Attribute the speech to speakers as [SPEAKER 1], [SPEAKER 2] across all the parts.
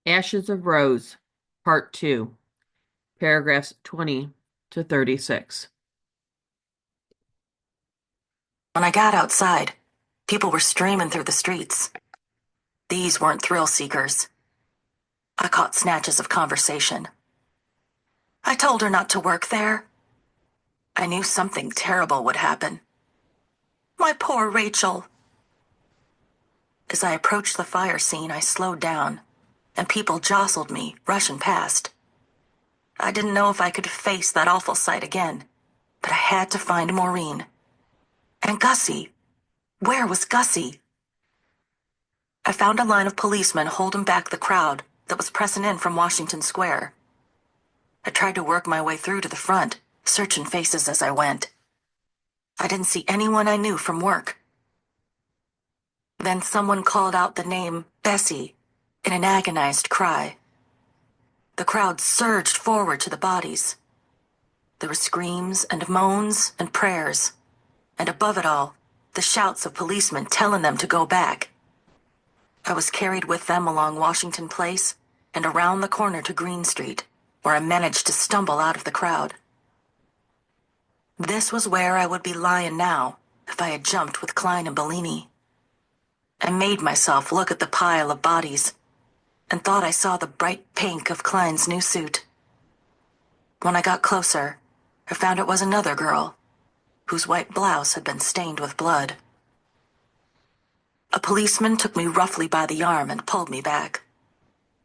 [SPEAKER 1] Ashes of Rose, Part 2, paragraphs 20 to 36.
[SPEAKER 2] When I got outside, people were streaming through the streets. These weren't thrill seekers. I caught snatches of conversation. I told her not to work there. I knew something terrible would happen. My poor Rachel. As I approached the fire scene, I slowed down, and people jostled me, rushing past. I didn't know if I could face that awful sight again, but I had to find Maureen. And Gussie. Where was Gussie? I found a line of policemen holding back the crowd that was pressing in from Washington Square. I tried to work my way through to the front, searching faces as I went. I didn't see anyone I knew from work. Then someone called out the name Bessie in an agonized cry. The crowd surged forward to the bodies. There were screams and moans and prayers, and above it all, the shouts of policemen telling them to go back. I was carried with them along Washington Place and around the corner to Green Street, where I managed to stumble out of the crowd. This was where I would be lying now if I had jumped with Klein and Bellini. I made myself look at the pile of bodies and thought I saw the bright pink of Klein's new suit. When I got closer, I found it was another girl, whose white blouse had been stained with blood. A policeman took me roughly by the arm and pulled me back.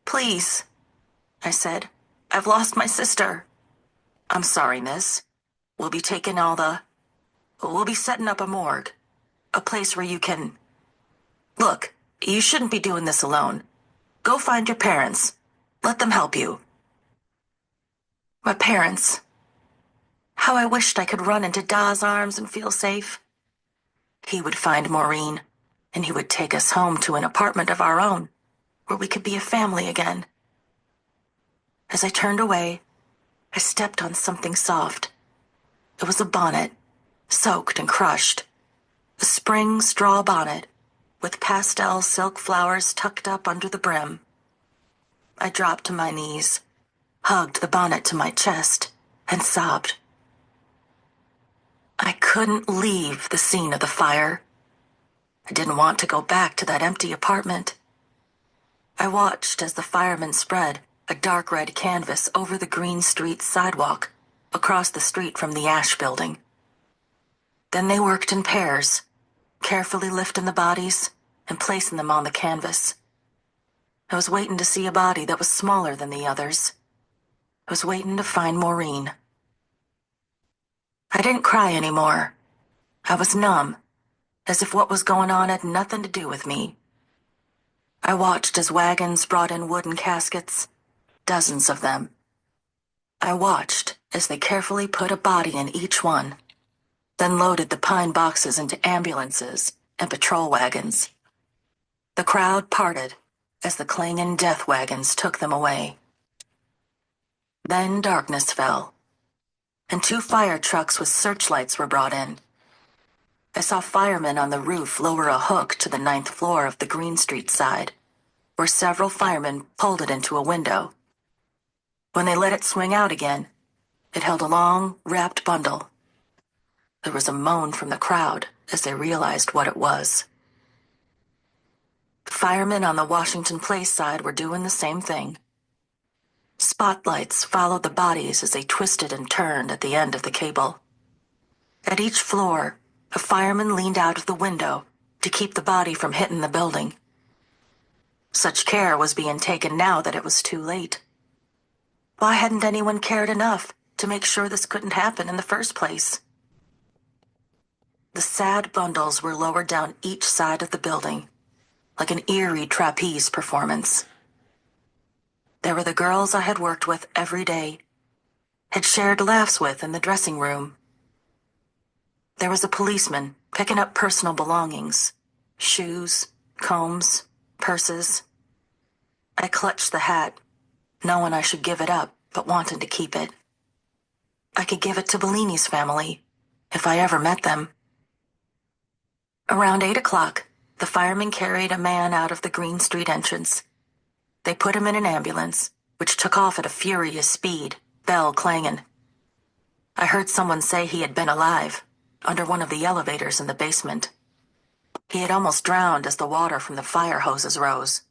[SPEAKER 2] "Please," I said. "I've lost my sister." "I'm sorry, miss. We'll be taking We'll be setting up a morgue. A place where you can... Look, you shouldn't be doing this alone. Go find your parents. Let them help you." My parents. How I wished I could run into Da's arms and feel safe. He would find Maureen, and he would take us home to an apartment of our own, where we could be a family again. As I turned away, I stepped on something soft. It was a bonnet, soaked and crushed. A spring straw bonnet, with pastel silk flowers tucked up under the brim. I dropped to my knees, hugged the bonnet to my chest, and sobbed. I couldn't leave the scene of the fire. I didn't want to go back to that empty apartment. I watched as the firemen spread a dark red canvas over the Green Street sidewalk across the street from the Ash Building. Then they worked in pairs, carefully lifting the bodies and placing them on the canvas. I was waiting to see a body that was smaller than the others. I was waiting to find Maureen. I didn't cry anymore. I was numb, as if what was going on had nothing to do with me. I watched as wagons brought in wooden caskets, dozens of them. I watched as they carefully put a body in each one, then loaded the pine boxes into ambulances and patrol wagons. The crowd parted as the clanging death wagons took them away. Then darkness fell, and 2 fire trucks with searchlights were brought in. I saw firemen on the roof lower a hook to the 9th floor of the Green Street side, where several firemen pulled it into a window. When they let it swing out again, it held a long, wrapped bundle. There was a moan from the crowd as they realized what it was. Firemen on the Washington Place side were doing the same thing. Spotlights followed the bodies as they twisted and turned at the end of the cable. At each floor, a fireman leaned out of the window to keep the body from hitting the building. Such care was being taken now that it was too late. Why hadn't anyone cared enough to make sure this couldn't happen in the first place? The sad bundles were lowered down each side of the building, like an eerie trapeze performance. There were the girls I had worked with every day, had shared laughs with in the dressing room. There was a policeman picking up personal belongings, shoes, combs, purses. I clutched the hat, knowing I should give it up, but wanting to keep it. I could give it to Bellini's family, if I ever met them. Around 8 o'clock, the firemen carried a man out of the Green Street entrance. They put him in an ambulance, which took off at a furious speed, bell clanging. I heard someone say he had been alive, under one of the elevators in the basement. He had almost drowned as the water from the fire hoses rose.